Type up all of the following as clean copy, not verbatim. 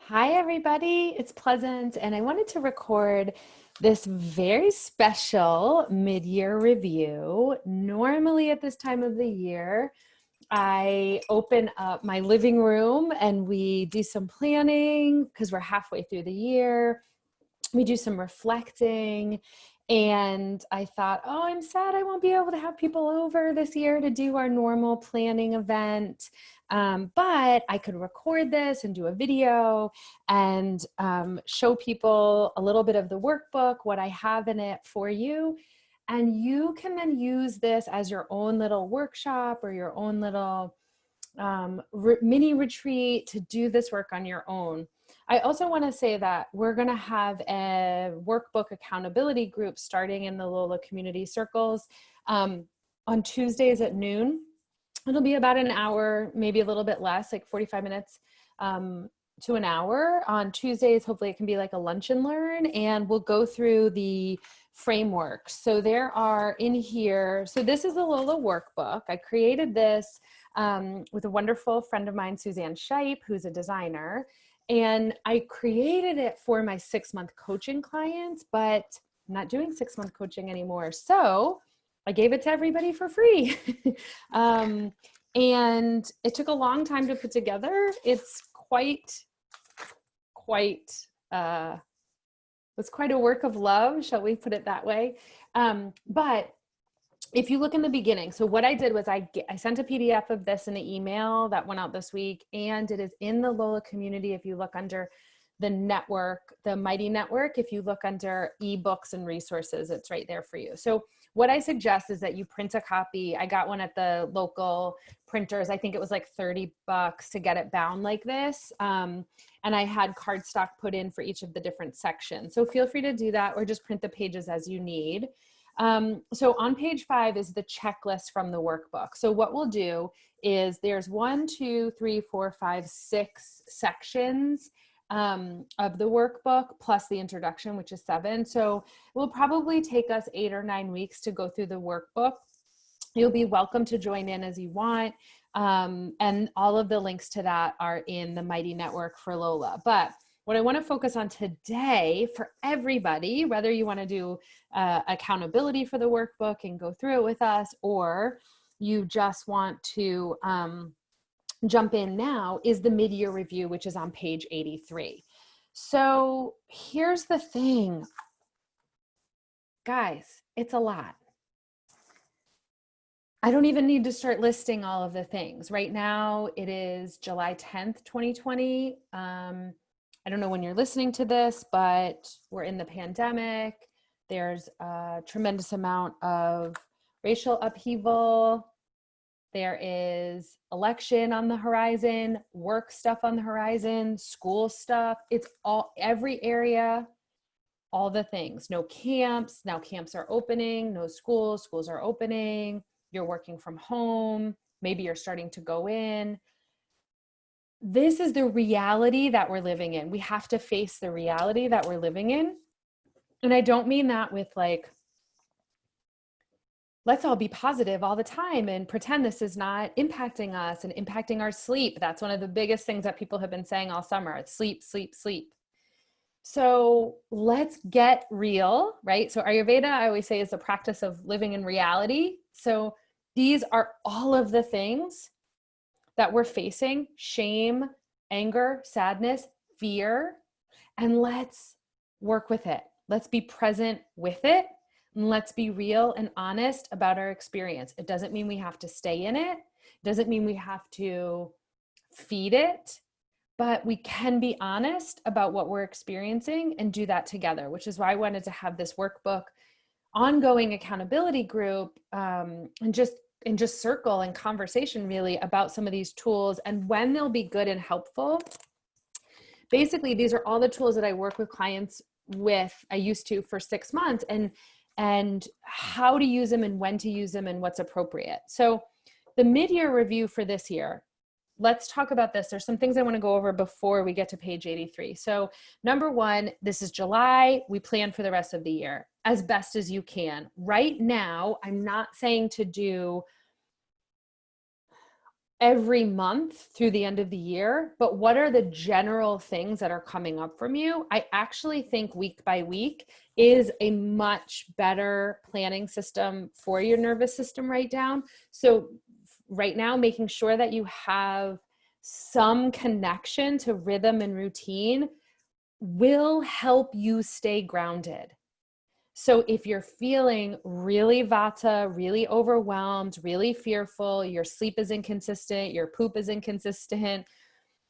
Hi, everybody. It's Pleasant, and I wanted to record this very special mid-year review. Normally, at this time of the year, I open up my living room and we do some planning because we're halfway through the year. We do some reflecting. And I thought, oh, I'm sad I won't be able to have people over this year to do our normal planning event. But I could record this and do a video and show people a little bit of the workbook, what I have in it for you. And you can then use this as your own little workshop or your own little mini retreat to do this work on your own. I also want to say that we're going to have a workbook accountability group starting in the Lola community circles on Tuesdays at noon. It'll be about an hour, maybe a little bit less, like 45 minutes to an hour. On Tuesdays, hopefully it can be like a lunch and learn, and we'll go through the framework. So there are in here, so this is the Lola workbook. I created this with a wonderful friend of mine, Suzanne Scheip, who's a designer. And I created it for my 6-month coaching clients, but I'm not doing 6-month coaching anymore. So I gave it to everybody for free. And it took a long time to put together. It's it's quite a work of love, shall we put it that way? But if you look in the beginning, so what I did was I sent a PDF of this in the email that went out this week, and it is in the Lola community. If you look under the network, the Mighty Network, if you look under ebooks and resources, it's right there for you. So what I suggest is that you print a copy. I got one at the local printers. I think it was like $30 to get it bound like this. And I had cardstock put in for each of the different sections. So feel free to do that or just print the pages as you need. So on page 5 is the checklist from the workbook. So what we'll do is there's 1, 2, 3, 4, 5, 6 sections of the workbook plus the introduction, which is 7. So it will probably take us 8 or 9 weeks to go through the workbook. You'll be welcome to join in as you want. And all of the links to that are in the Mighty Network for Lola. But what I want to focus on today for everybody, whether you want to do accountability for the workbook and go through it with us, or you just want to jump in now, is the mid-year review, which is on page 83. So here's the thing, guys, it's a lot. I don't even need to start listing all of the things. Right now, it is July 10th, 2020. I don't know when you're listening to this, but we're in the pandemic. There's a tremendous amount of racial upheaval. There is election on the horizon, work stuff on the horizon, school stuff. It's all, every area, all the things. No camps. Now camps are opening. No schools. Schools are opening. You're working from home. Maybe you're starting to go in. This is the reality that we're living in. We have to face the reality that we're living in. And I don't mean that with like, let's all be positive all the time and pretend this is not impacting us and impacting our sleep. That's one of the biggest things that people have been saying all summer. It's sleep, sleep, sleep. So let's get real, right? So Ayurveda, I always say, is the practice of living in reality. So these are all of the things that we're facing: shame, anger, sadness, fear, and let's work with it. Let's be present with it. And let's be real and honest about our experience. It doesn't mean we have to stay in it. It doesn't mean we have to feed it, but we can be honest about what we're experiencing and do that together, which is why I wanted to have this workbook ongoing accountability group and just circle and conversation really about some of these tools and when they'll be good and helpful. Basically, these are all the tools that I work with clients with. I used to for 6 months, and how to use them and when to use them and what's appropriate. So the mid-year review for this year, let's talk about this. There's some things I want to go over before we get to page 83. So number 1, this is July. We plan for the rest of the year as best as you can. Right now, I'm not saying to do every month through the end of the year, but what are the general things that are coming up from you? I actually think week by week is a much better planning system for your nervous system So right now, making sure that you have some connection to rhythm and routine will help you stay grounded. So if you're feeling really vata, really overwhelmed, really fearful, your sleep is inconsistent, your poop is inconsistent,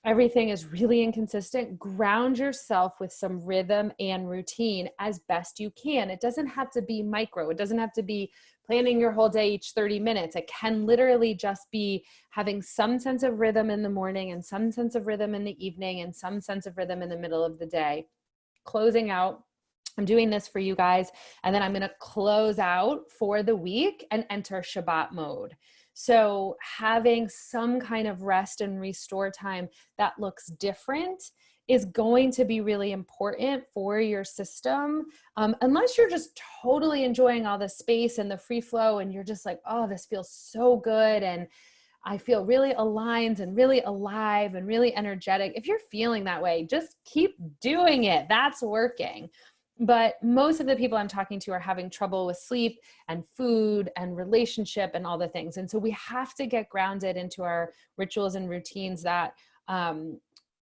everything is really inconsistent, ground yourself with some rhythm and routine as best you can. It doesn't have to be micro. It doesn't have to be planning your whole day each 30 minutes. It can literally just be having some sense of rhythm in the morning and some sense of rhythm in the evening and some sense of rhythm in the middle of the day. Closing out, I'm doing this for you guys, and then I'm going to close out for the week and enter Shabbat mode. So having some kind of rest and restore time that looks different is going to be really important for your system. Unless you're just totally enjoying all the space and the free flow and you're just like, oh, this feels so good. And I feel really aligned and really alive and really energetic. If you're feeling that way, just keep doing it. That's working. But most of the people I'm talking to are having trouble with sleep and food and relationship and all the things. And so we have to get grounded into our rituals and routines that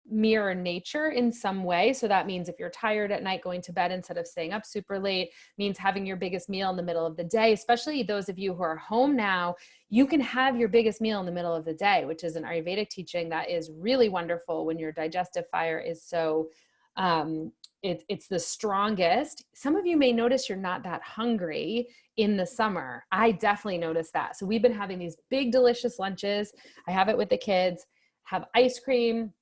mirror nature in some way. So that means if you're tired at night, going to bed instead of staying up super late, means having your biggest meal in the middle of the day. Especially those of you who are home now, you can have your biggest meal in the middle of the day, which is an Ayurvedic teaching that is really wonderful when your digestive fire is so it's the strongest. Some of you may notice you're not that hungry in the summer. I definitely noticed that. So we've been having these big, delicious lunches. I have it with the kids, have ice cream.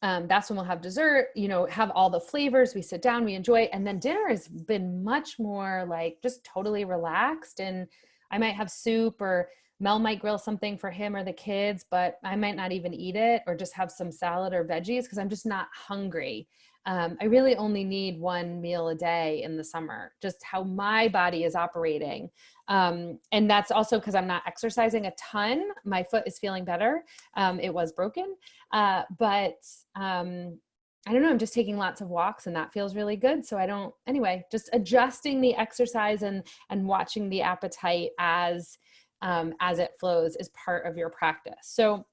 That's when we'll have dessert, have all the flavors. We sit down, we enjoy, and then dinner has been much more like just totally relaxed. And I might have soup, or Mel might grill something for him or the kids, but I might not even eat it, or just have some salad or veggies because I'm just not hungry. I really only need one meal a day in the summer, just how my body is operating. And that's also because I'm not exercising a ton. My foot is feeling better. It was broken. But I don't know, I'm just taking lots of walks and that feels really good. So anyway, just adjusting the exercise and watching the appetite as it flows is part of your practice. So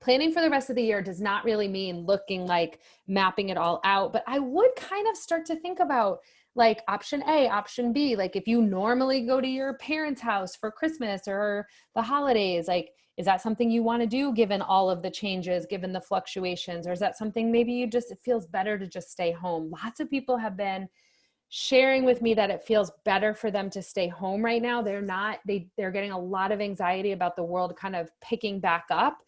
planning for the rest of the year does not really mean looking like mapping it all out, but I would kind of start to think about like option A, option B. Like if you normally go to your parents' house for Christmas or the holidays, like, is that something you want to do given all of the changes, given the fluctuations? Or is that something maybe it feels better to just stay home? Lots of people have been sharing with me that it feels better for them to stay home right now. They're getting a lot of anxiety about the world kind of picking back up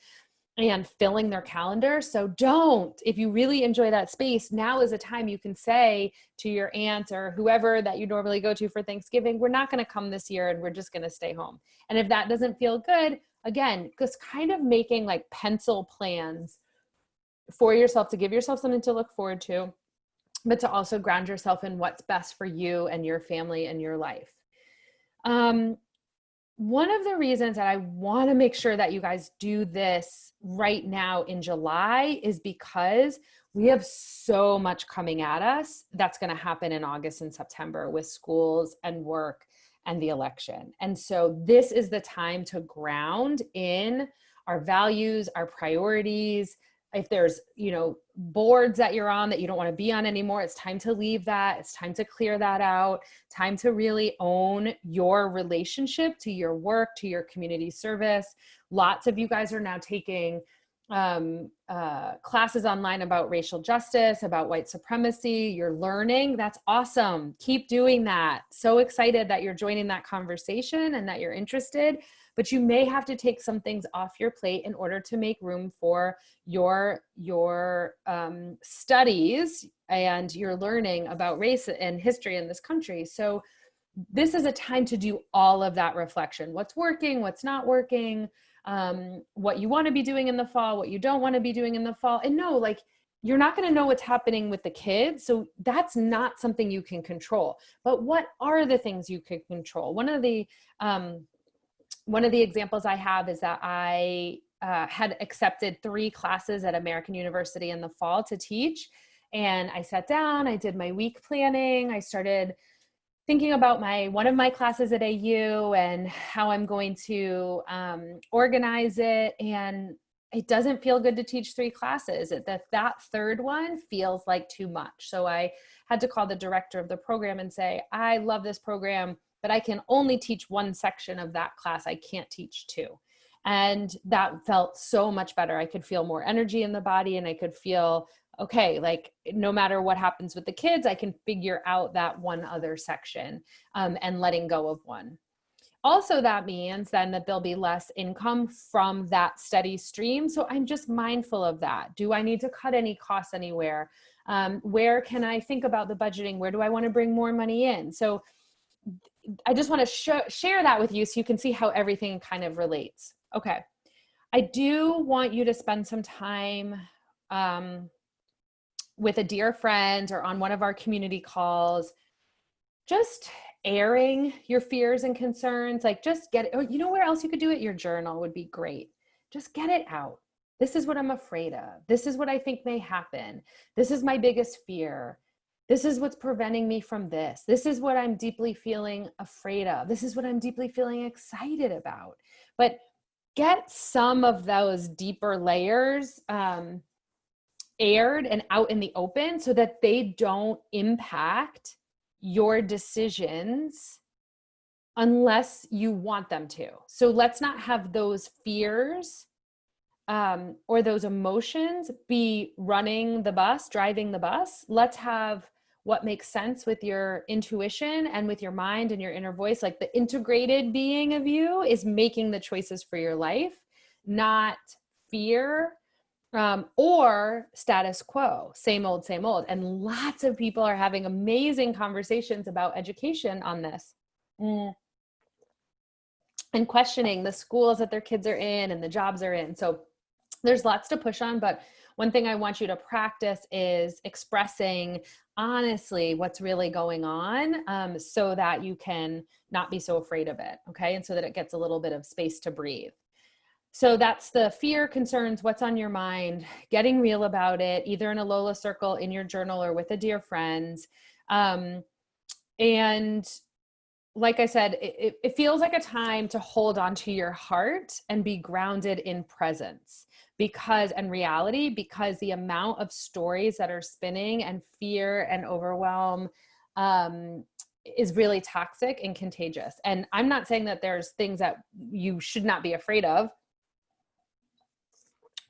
and filling their calendar. So if you really enjoy that space, now is a time you can say to your aunt or whoever that you normally go to for Thanksgiving, we're not going to come this year and we're just going to stay home. And if that doesn't feel good, again, just kind of making like pencil plans for yourself to give yourself something to look forward to, but to also ground yourself in what's best for you and your family and your life. One of the reasons that I want to make sure that you guys do this right now in July is because we have so much coming at us that's going to happen in August and September with schools and work and the election. And so this is the time to ground in our values, our priorities. If there's, boards that you're on that you don't want to be on anymore, it's time to leave that. It's time to clear that out. Time to really own your relationship to your work, to your community service. Lots of you guys are now taking classes online about racial justice, about white supremacy. You're learning. That's awesome. Keep doing that. So excited that you're joining that conversation and that you're interested. But you may have to take some things off your plate in order to make room for your studies and your learning about race and history in this country. So this is a time to do all of that reflection. What's working, what's not working, what you want to be doing in the fall, what you don't want to be doing in the fall. And no, like, you're not going to know what's happening with the kids. So that's not something you can control. But what are the things you can control? One of the examples I have is that I had accepted 3 classes at American University in the fall to teach. And I sat down, I did my week planning. I started thinking about one of my classes at AU and how I'm going to organize it. And it doesn't feel good to teach 3 classes. That third one feels like too much. So I had to call the director of the program and say, I love this program, but I can only teach 1 section of that class. I can't teach 2. And that felt so much better. I could feel more energy in the body, and I could feel, okay, like no matter what happens with the kids, I can figure out that one other section, and letting go of one. Also, that means then that there'll be less income from that steady stream. So I'm just mindful of that. Do I need to cut any costs anywhere? Where can I think about the budgeting? Where do I want to bring more money in? So I just want to share that with you so you can see how everything kind of relates. Okay. I do want you to spend some time with a dear friend or on one of our community calls, just airing your fears and concerns. Like, just get it. Or you know where else you could do it? Your journal would be great. Just get it out. This is what I'm afraid of. This is what I think may happen. This is my biggest fear. This is what's preventing me from this. This is what I'm deeply feeling afraid of. This is what I'm deeply feeling excited about. But get some of those deeper layers aired and out in the open so that they don't impact your decisions unless you want them to. So let's not have those fears or those emotions be running the bus, driving the bus. Let's have what makes sense with your intuition and with your mind and your inner voice. Like, the integrated being of you is making the choices for your life, not fear or status quo, same old, same old. And lots of people are having amazing conversations about education on this. And questioning the schools that their kids are in and the jobs are in. So there's lots to push on, but one thing I want you to practice is expressing honestly what's really going on, so that you can not be so afraid of it, okay? And so that it gets a little bit of space to breathe. So that's the fear, concerns, what's on your mind, getting real about it, either in a Lola circle, in your journal, or with a dear friend. And like I said, it feels like a time to hold on to your heart and be grounded in presence and reality, because the amount of stories that are spinning and fear and overwhelm is really toxic and contagious. And I'm not saying that there's things that you should not be afraid of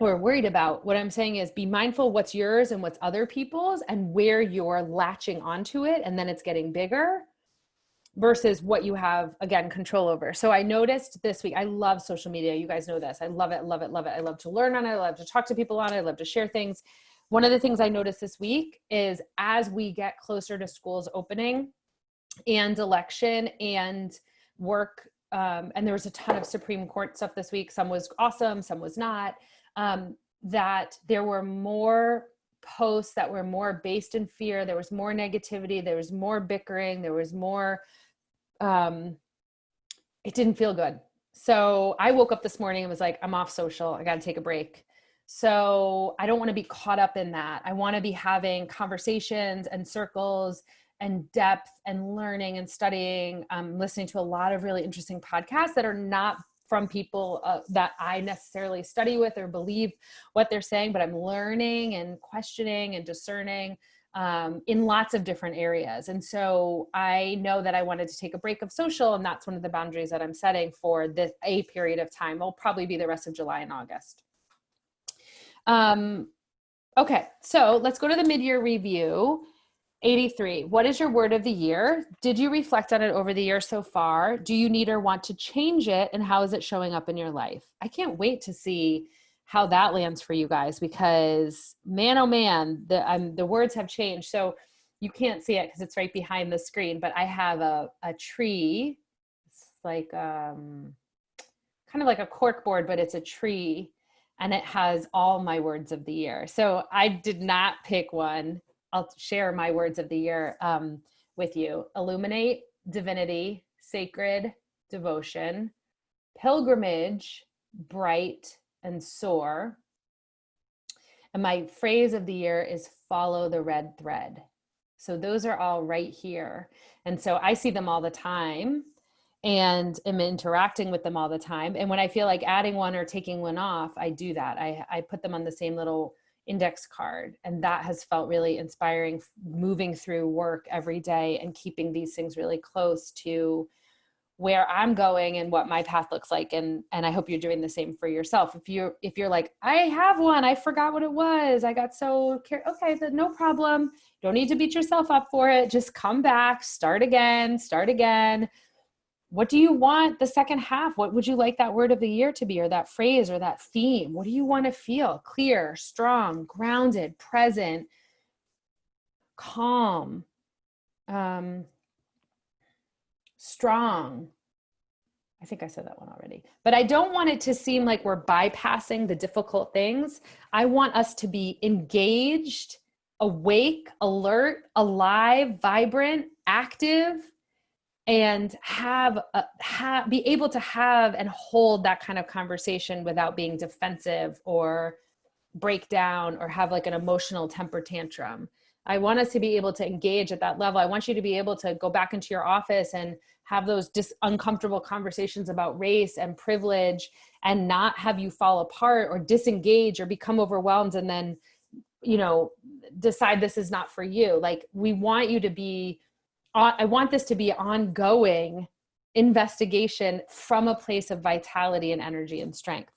or worried about. What I'm saying is be mindful what's yours and what's other people's and where you're latching onto it, and then it's getting bigger, versus what you have, again, control over. So I noticed this week, I love social media. You guys know this. I love it, love it, love it. I love to learn on it. I love to talk to people on it. I love to share things. One of the things I noticed this week is as we get closer to schools opening and election and work, and there was a ton of Supreme Court stuff this week. Some was awesome, some was not, that there were more posts that were more based in fear. There was more negativity. There was more bickering. There was more, it didn't feel good. So I woke up this morning and was like, I'm off social. I got to take a break. So I don't want to be caught up in that. I want to be having conversations and circles and depth and learning and studying, listening to a lot of really interesting podcasts that are not from people that I necessarily study with or believe what they're saying, but I'm learning and questioning and discerning in lots of different areas. And so I know that I wanted to take a break of social, and that's one of the boundaries that I'm setting for a period of time. It'll probably be the rest of July and August. Okay, so let's go to the mid-year review. 83. What is your word of the year? Did you reflect on it over the year so far? Do you need or want to change it? And how is it showing up in your life? I can't wait to see how that lands for you guys, because man, oh man, the words have changed. So you can't see it because it's right behind the screen, but I have a tree. It's like, kind of like a cork board, but it's a tree, and it has all my words of the year. So I did not pick one. I'll share my words of the year with you. Illuminate, divinity, sacred, devotion, pilgrimage, bright, and soar. And my phrase of the year is follow the red thread. So those are all right here. And so I see them all the time and am interacting with them all the time. And when I feel like adding one or taking one off, I do that. I put them on the same little index card. And that has felt really inspiring, moving through work every day and keeping these things really close to where I'm going and what my path looks like. And I hope you're doing the same for yourself. If you're like, I have one, I forgot what it was, I got so okay, then no problem. Don't need to beat yourself up for it. Just come back, start again. What do you want the second half? What would you like that word of the year to be, or that phrase, or that theme? What do you want to feel? Clear, strong, grounded, present, calm, strong. I think I said that one already, but I don't want it to seem like we're bypassing the difficult things. I want us to be engaged, awake, alert, alive, vibrant, active, and be able to have and hold that kind of conversation without being defensive or break down or have like an emotional temper tantrum. I want us to be able to engage at that level. I want you to be able to go back into your office and have those uncomfortable conversations about race and privilege, and not have you fall apart or disengage or become overwhelmed and then, decide this is not for you. Like, we want you to be, I want this to be ongoing investigation from a place of vitality and energy and strength.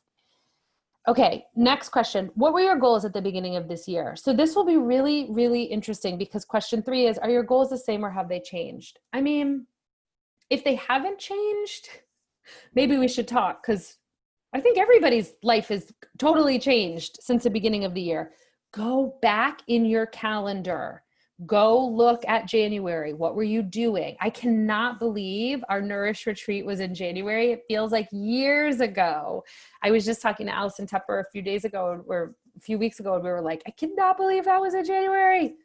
Okay, next question. What were your goals at the beginning of this year? So this will be really, really interesting, because question 3 is, are your goals the same or have they changed? I mean, if they haven't changed, maybe we should talk, because I think everybody's life has totally changed since the beginning of the year. Go back in your calendar. Go look at January. What were you doing? I cannot believe our Nourish retreat was in January. It feels like years ago. I was just talking to Allison Tepper a few weeks ago, and we were like, I cannot believe that was in January.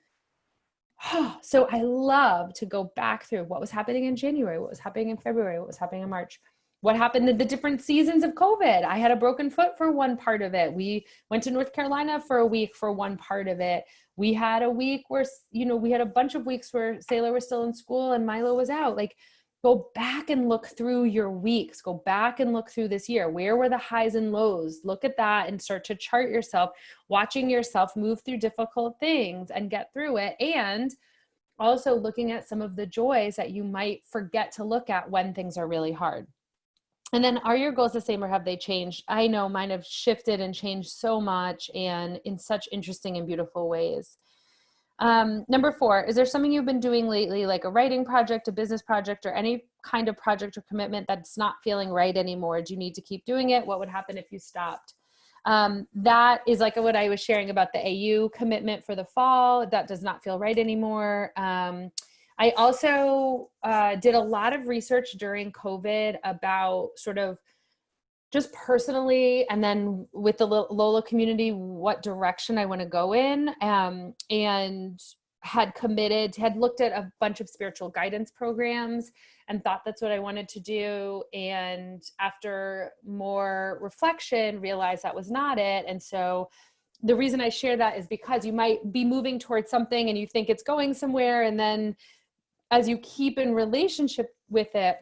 So I love to go back through what was happening in January, what was happening in February, what was happening in March, what happened in the different seasons of COVID. I had a broken foot for one part of it. We went to North Carolina for a week for one part of it. We had a week where, we had a bunch of weeks where Sailor was still in school and Milo was out. Like, go back and look through your weeks. Go back and look through this year. Where were the highs and lows? Look at that and start to chart yourself, watching yourself move through difficult things and get through it. And also looking at some of the joys that you might forget to look at when things are really hard. And then, are your goals the same or have they changed? I know mine have shifted and changed so much, and in such interesting and beautiful ways. Number 4, is there something you've been doing lately, like a writing project, a business project, or any kind of project or commitment that's not feeling right anymore? Do you need to keep doing it? What would happen if you stopped? That is like what I was sharing about the AU commitment for the fall. That does not feel right anymore. I also did a lot of research during COVID about sort of just personally, and then with the Lola community, what direction I want to go in, and had looked at a bunch of spiritual guidance programs and thought that's what I wanted to do. And after more reflection, realized that was not it. And so the reason I share that is because you might be moving towards something and you think it's going somewhere, and then as you keep in relationship with it,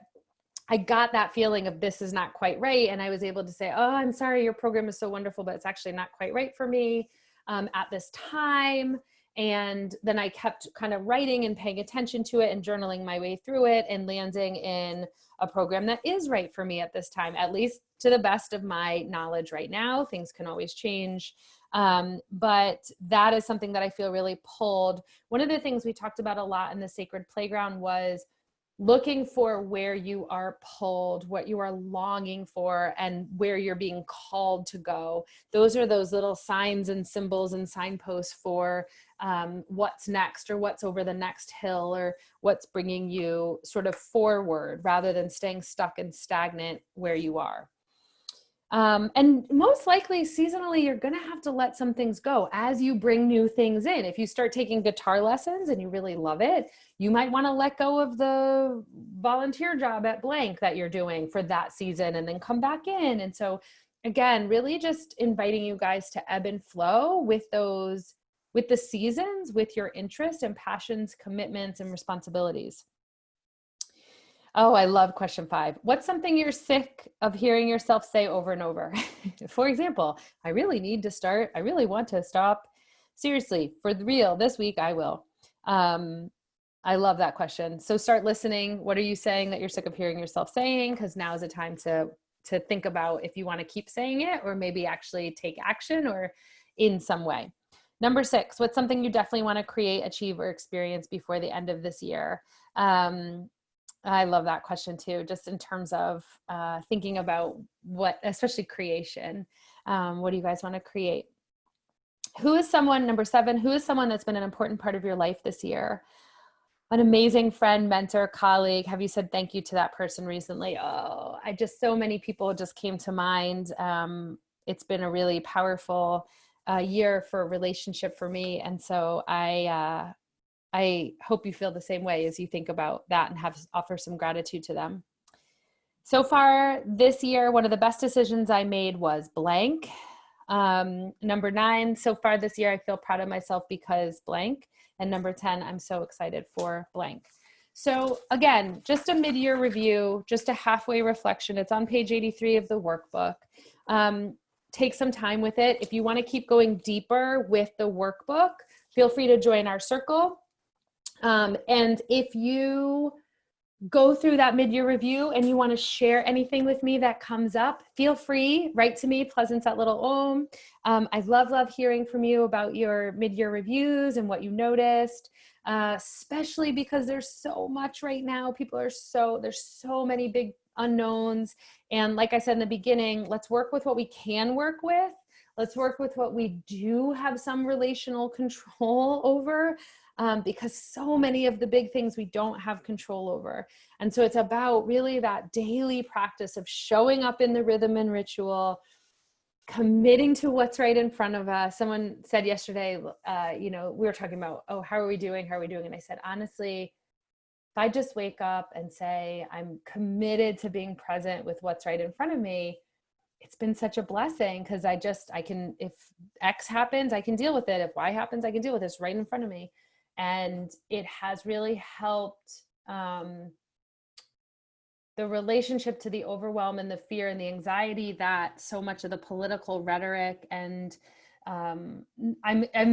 I got that feeling of this is not quite right. And I was able to say, oh, I'm sorry, your program is so wonderful, but it's actually not quite right for me at this time. And then I kept kind of writing and paying attention to it and journaling my way through it, and landing in a program that is right for me at this time, at least to the best of my knowledge right now. Things can always change. But that is something that I feel really pulled. One of the things we talked about a lot in the Sacred Playground was looking for where you are pulled, what you are longing for, and where you're being called to go. Those are those little signs and symbols and signposts for what's next, or what's over the next hill, or what's bringing you sort of forward rather than staying stuck and stagnant where you are. And most likely seasonally, you're going to have to let some things go as you bring new things in. If you start taking guitar lessons and you really love it, you might want to let go of the volunteer job at blank that you're doing for that season and then come back in. And so again, really just inviting you guys to ebb and flow with with the seasons, with your interests and passions, commitments, and responsibilities. Oh, I love question 5. What's something you're sick of hearing yourself say over and over? For example, I really want to stop. Seriously, for the real, this week I will. I love that question. So start listening. What are you saying that you're sick of hearing yourself saying? Because now is a time to think about if you want to keep saying it or maybe actually take action or in some way. Number 6, what's something you definitely want to create, achieve, or experience before the end of this year? I love that question too, just in terms of thinking about what, especially creation. What do you guys want to create? Number 7, who is someone that's been an important part of your life this year? An amazing friend, mentor, colleague. Have you said thank you to that person recently? Oh, so many people just came to mind. It's been a really powerful year for a relationship for me. And so I hope you feel the same way as you think about that and offer some gratitude to them. So far this year, one of the best decisions I made was blank. Number 9, so far this year, I feel proud of myself because blank. And number 10, I'm so excited for blank. So again, just a mid-year review, just a halfway reflection. It's on page 83 of the workbook. Take some time with it. If you want to keep going deeper with the workbook, feel free to join our circle. And if you go through that mid-year review and you want to share anything with me that comes up, feel free, write to me, pleasance@littleom. I love hearing from you about your mid-year reviews and what you noticed, especially because there's so much right now. There's so many big unknowns. And like I said in the beginning, let's work with what we can work with. Let's work with what we do have some relational control over. Because so many of the big things we don't have control over. And so it's about really that daily practice of showing up in the rhythm and ritual, committing to what's right in front of us. Someone said yesterday, we were talking about, how are we doing? And I said, honestly, if I just wake up and say, I'm committed to being present with what's right in front of me, it's been such a blessing because if X happens, I can deal with it. If Y happens, I can deal with it. It's right in front of me. And it has really helped the relationship to the overwhelm and the fear and the anxiety that so much of the political rhetoric and I'm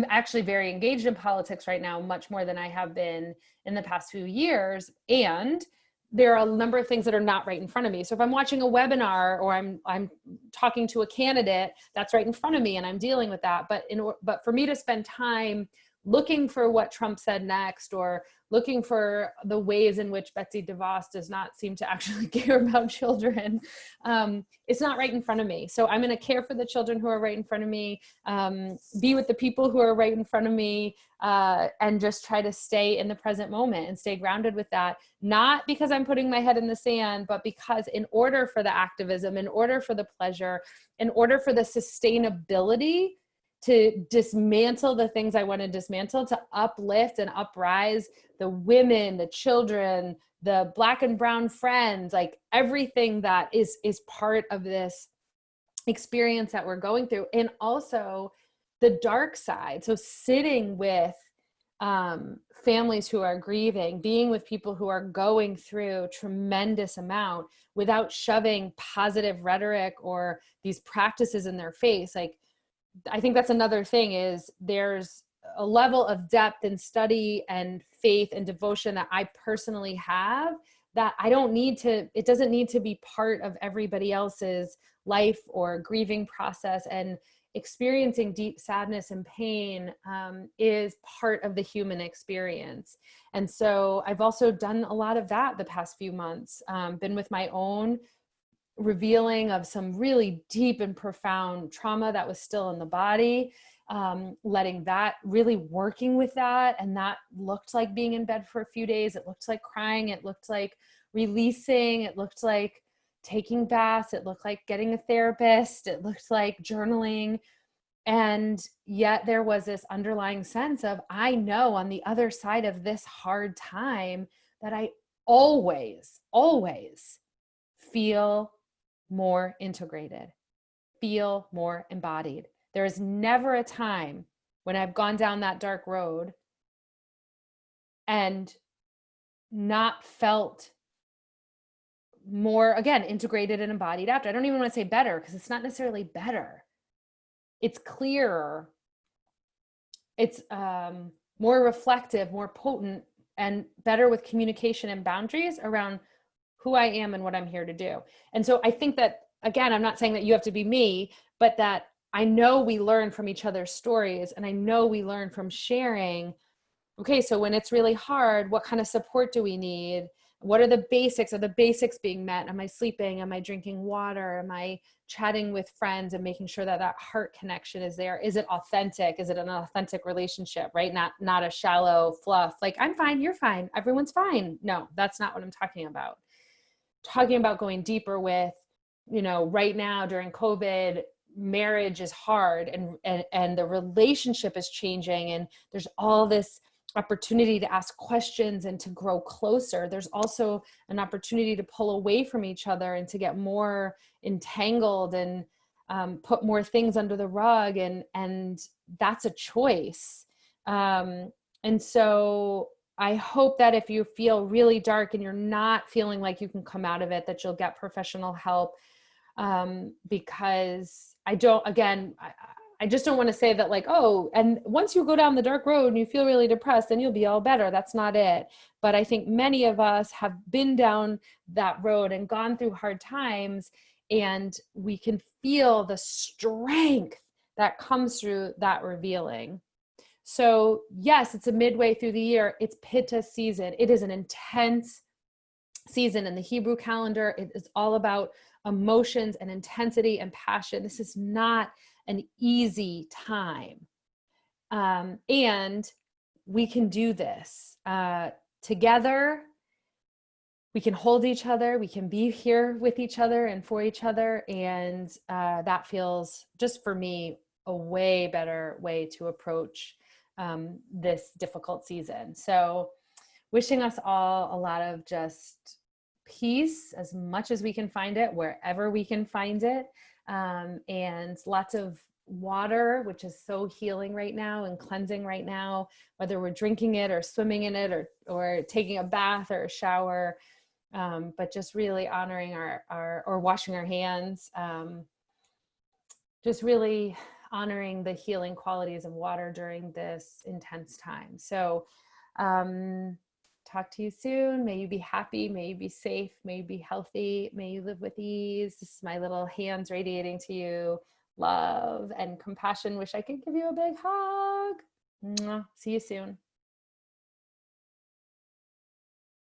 actually very engaged in politics right now, much more than I have been in the past few years. And there are a number of things that are not right in front of me. So if I'm watching a webinar or I'm talking to a candidate, that's right in front of me and I'm dealing with that. But for me to spend time looking for what Trump said next or looking for the ways in which Betsy DeVos does not seem to actually care about children, it's not right in front of me. So I'm going to care for the children who are right in front of me, be with the people who are right in front of me, and just try to stay in the present moment and stay grounded with that. Not because I'm putting my head in the sand, but because in order for the activism, in order for the pleasure, in order for the sustainability to dismantle the things I want to dismantle, to uplift and uprise the women, the children, the Black and brown friends, like everything that is part of this experience that we're going through. And also the dark side. So sitting with families who are grieving, being with people who are going through tremendous amount without shoving positive rhetoric or these practices in their face. Like, I think that's another thing is there's a level of depth and study and faith and devotion that I personally have that it doesn't need to be part of everybody else's life or grieving process. And experiencing deep sadness and pain is part of the human experience. And so I've also done a lot of that the past few months, been with my own revealing of some really deep and profound trauma that was still in the body, letting that, really working with that. And that looked like being in bed for a few days. It looked like crying. It looked like releasing. It looked like taking baths. It looked like getting a therapist. It looked like journaling. And yet there was this underlying sense of, I know on the other side of this hard time that I always feel more integrated. feel more embodied. There is never a time when I've gone down that dark road and not felt more, again, integrated and embodied after. I don't even want to say better, because it's not necessarily better. It's clearer. It's more reflective, more potent, and better with communication and boundaries around who I am and what I'm here to do. And so I think that, again, I'm not saying that you have to be me, but that I know we learn from each other's stories, and I know we learn from sharing. Okay, so when it's really hard, what kind of support do we need? What are the basics? Are the basics being met? Am I sleeping? Am I drinking water? Am I chatting with friends and making sure that that heart connection is there? Is it authentic? Is it an authentic relationship, right? Not a shallow fluff. Like, I'm fine, you're fine, everyone's fine. No, that's not what I'm talking about. Talking about going deeper with, right now during COVID, marriage is hard, and the relationship is changing, and there's all this opportunity to ask questions and to grow closer. There's also an opportunity to pull away from each other and to get more entangled and put more things under the rug, and that's a choice. And so I hope that if you feel really dark and you're not feeling like you can come out of it, that you'll get professional help. Because I just don't want to say that, like, oh, and once you go down the dark road and you feel really depressed, then you'll be all better. That's not it. But I think many of us have been down that road and gone through hard times, and we can feel the strength that comes through that revealing. So yes, it's a midway through the year. It's Pitta season. It is an intense season in the Hebrew calendar. It is all about emotions and intensity and passion. This is not an easy time. And we can do this together. We can hold each other. We can be here with each other and for each other. And that feels, just for me, a way better way to approach this difficult season. So wishing us all a lot of just peace, as much as we can find it, wherever we can find it, and lots of water, which is so healing right now and cleansing right now, whether we're drinking it or swimming in it or taking a bath or a shower, but just really honoring our or washing our hands, just really honoring the healing qualities of water during this intense time. So talk to you soon. May you be happy. May you be safe. May you be healthy. May you live with ease. This is my little hands radiating to you love and compassion. Wish I could give you a big hug. Mwah. See you soon.